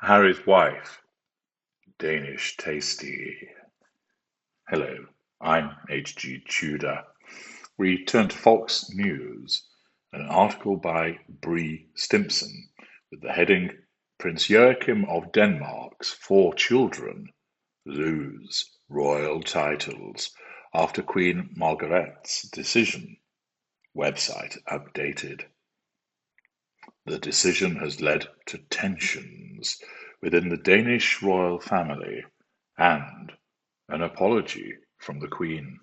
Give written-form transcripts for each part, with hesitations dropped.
Harry's wife, Danish tasty. Hello, I'm H.G. Tudor. We turn to Fox News, an article by Bree Stimpson with the heading Prince Joachim of Denmark's 4 children lose royal titles after Queen Margaret's decision. Website updated. The decision has led to tensions within the Danish royal family and an apology from the Queen.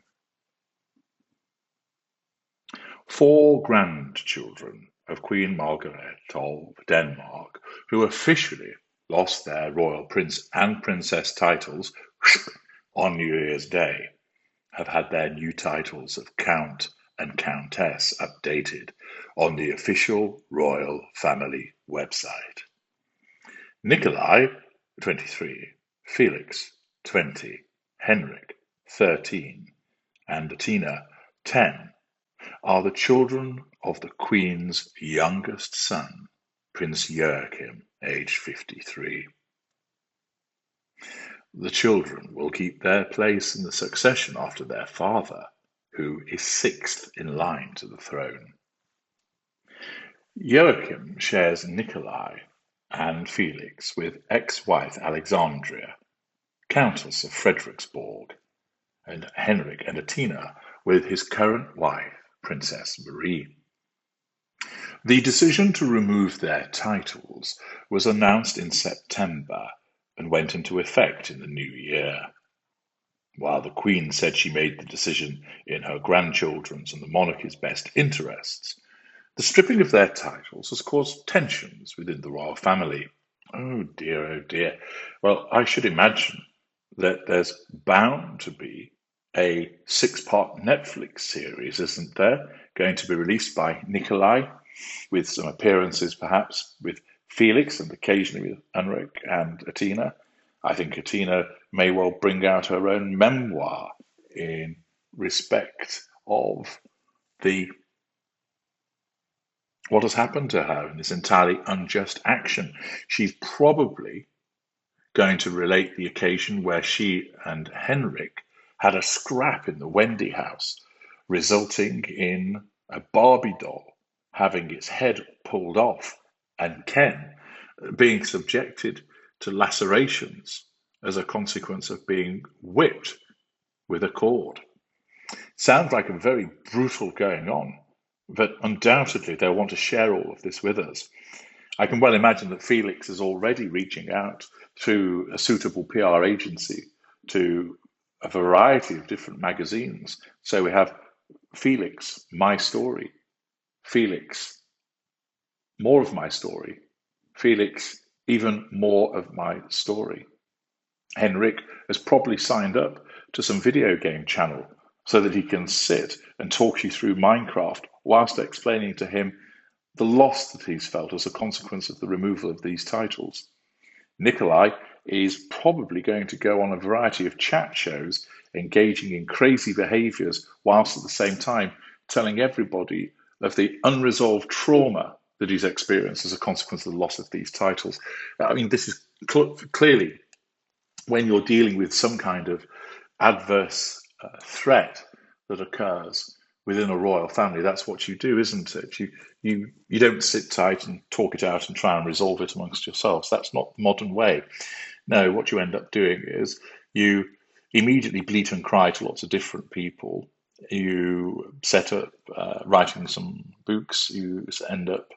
4 grandchildren of Queen Margaret of Denmark, who officially lost their royal prince and princess titles on New Year's Day, have had their new titles of Count and Countess updated on the official royal family website. Nikolai, 23, Felix, 20, Henrik, 13, and Tina, 10, are the children of the Queen's youngest son, Prince Joachim, aged 53. The children will keep their place in the succession after their father, who is 6th in line to the throne. Joachim shares Nikolai and Felix with ex-wife Alexandria, Countess of Frederiksborg, and Henrik and Tina with his current wife, Princess Marie. The decision to remove their titles was announced in September and went into effect in the new year. While the Queen said she made the decision in her grandchildren's and the monarchy's best interests, the stripping of their titles has caused tensions within the royal family. Oh dear, oh dear. Well, I should imagine that there's bound to be a 6-part Netflix series, isn't there, going to be released by Nikolai, with some appearances perhaps with Felix and occasionally with Henrik and Atina. I think Atina may well bring out her own memoir in respect of the what has happened to her in this entirely unjust action. She's probably going to relate the occasion where she and Henrik had a scrap in the Wendy house, resulting in a Barbie doll having its head pulled off and Ken being subjected to lacerations as a consequence of being whipped with a cord. Sounds like a very brutal going on, but undoubtedly they'll want to share all of this with us. I can well imagine that Felix is already reaching out through a suitable PR agency to a variety of different magazines. So we have Felix, My Story, Felix, More of My Story, Felix, Even More of My Story. Henrik has probably signed up to some video game channel so that he can sit and talk you through Minecraft whilst explaining to him the loss that he's felt as a consequence of the removal of these titles. Nikolai is probably going to go on a variety of chat shows, engaging in crazy behaviours, whilst at the same time telling everybody of the unresolved trauma that he's experienced as a consequence of the loss of these titles. I mean, this is clearly, when you're dealing with some kind of adverse threat that occurs within a royal family, that's what you do, isn't it? You don't sit tight and talk it out and try and resolve it amongst yourselves. That's not the modern way. No, what you end up doing is you immediately bleat and cry to lots of different people. You set up writing some books. You end up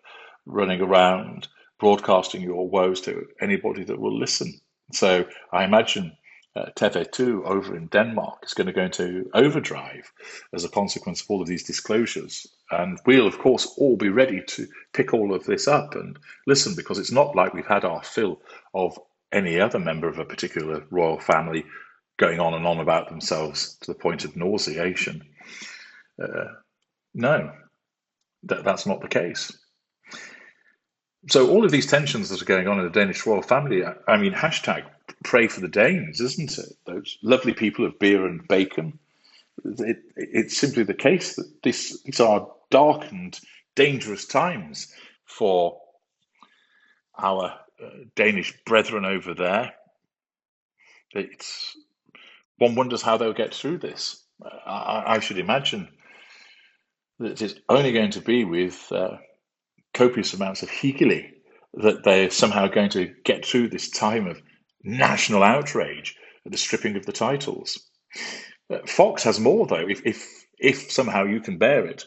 running around broadcasting your woes to anybody that will listen. So I imagine TV2 over in Denmark is going to go into overdrive as a consequence of all of these disclosures. And we'll, of course, all be ready to pick all of this up and listen, because it's not like we've had our fill of any other member of a particular royal family going on and on about themselves to the point of nauseation. No, that's not the case. So all of these tensions that are going on in the Danish royal family, I mean, hashtag pray for the Danes, isn't it? Those lovely people of beer and bacon. It's simply the case that these are dark and dangerous times for our Danish brethren over there. One wonders how they'll get through this. I should imagine that it's only going to be with copious amounts of higgley that they're somehow going to get through this time of national outrage at the stripping of the titles. Fox has more, though, if somehow you can bear it.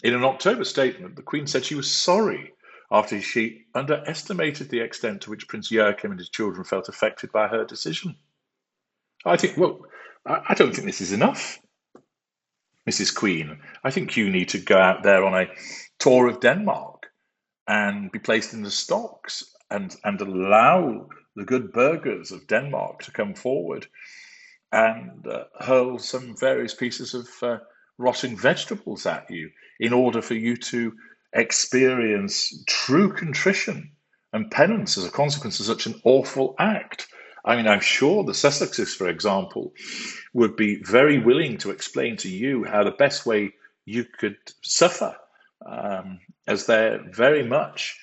In an October statement, the Queen said she was sorry after she underestimated the extent to which Prince Joachim and his children felt affected by her decision. I don't think this is enough, Mrs. Queen. I think you need to go out there on a tour of Denmark and be placed in the stocks and allow the good burghers of Denmark to come forward and hurl some various pieces of rotting vegetables at you in order for you to experience true contrition and penance as a consequence of such an awful act. I mean, I'm sure the Sussexes, for example, would be very willing to explain to you how the best way you could suffer, as they're very much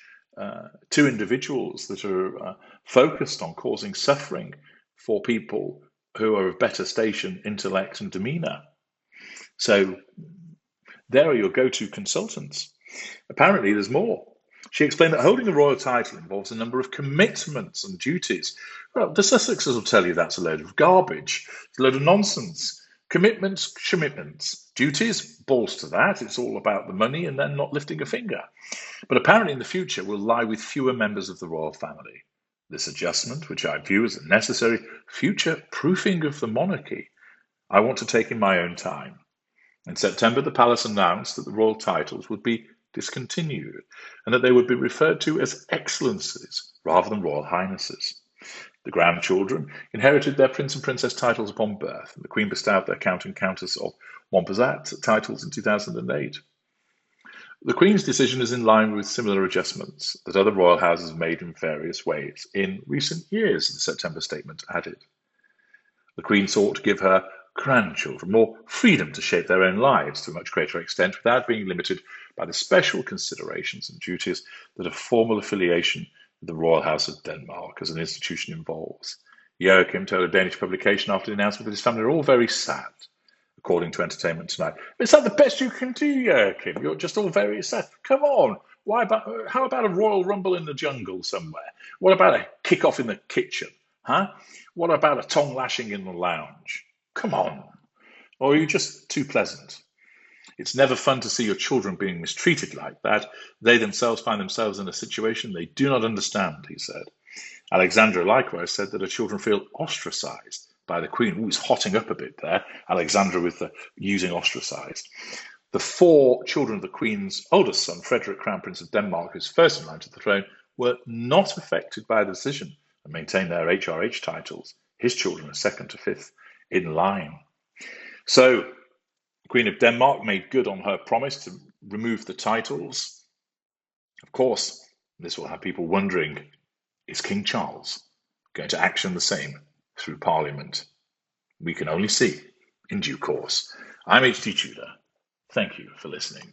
two individuals that are focused on causing suffering for people who are of better station, intellect, and demeanour. So there are your go-to consultants. Apparently, there's more. She explained that holding a royal title involves a number of commitments and duties. Well, the Sussexes will tell you that's a load of garbage. It's a load of nonsense. Commitments. Duties, balls to that. It's all about the money and then not lifting a finger. But apparently in the future will lie with fewer members of the royal family. This adjustment, which I view as a necessary future proofing of the monarchy, I want to take in my own time. In September, the palace announced that the royal titles would be discontinued and that they would be referred to as excellencies rather than royal highnesses. The grandchildren inherited their prince and princess titles upon birth, and the Queen bestowed their Count and Countess of Montpezat titles in 2008. The Queen's decision is in line with similar adjustments that other royal houses have made in various ways in recent years, the September statement added. The Queen sought to give her grandchildren more freedom to shape their own lives to a much greater extent without being limited by the special considerations and duties that a formal affiliation with the Royal House of Denmark as an institution involves. Joachim told a Danish publication after the announcement that his family are all very sad, according to Entertainment Tonight. Is that the best you can do, Joachim? You're just all very sad. Come on. How about a royal rumble in the jungle somewhere? What about a kick-off in the kitchen? Huh? What about a tongue lashing in the lounge? Come on. Or are you just too pleasant? It's never fun to see your children being mistreated like that. They themselves find themselves in a situation they do not understand, he said. Alexandra likewise said that her children feel ostracised by the Queen. Ooh, it's hotting up a bit there, Alexandra, with the using ostracised. The 4 children of the Queen's oldest son, Frederick, Crown Prince of Denmark, who's first in line to the throne, were not affected by the decision and maintain their HRH titles. His children are 2nd to 5th in line. So, the Queen of Denmark made good on her promise to remove the titles. Of course, this will have people wondering, is King Charles going to action the same through Parliament? We can only see in due course. I'm H.D. Tudor. Thank you for listening.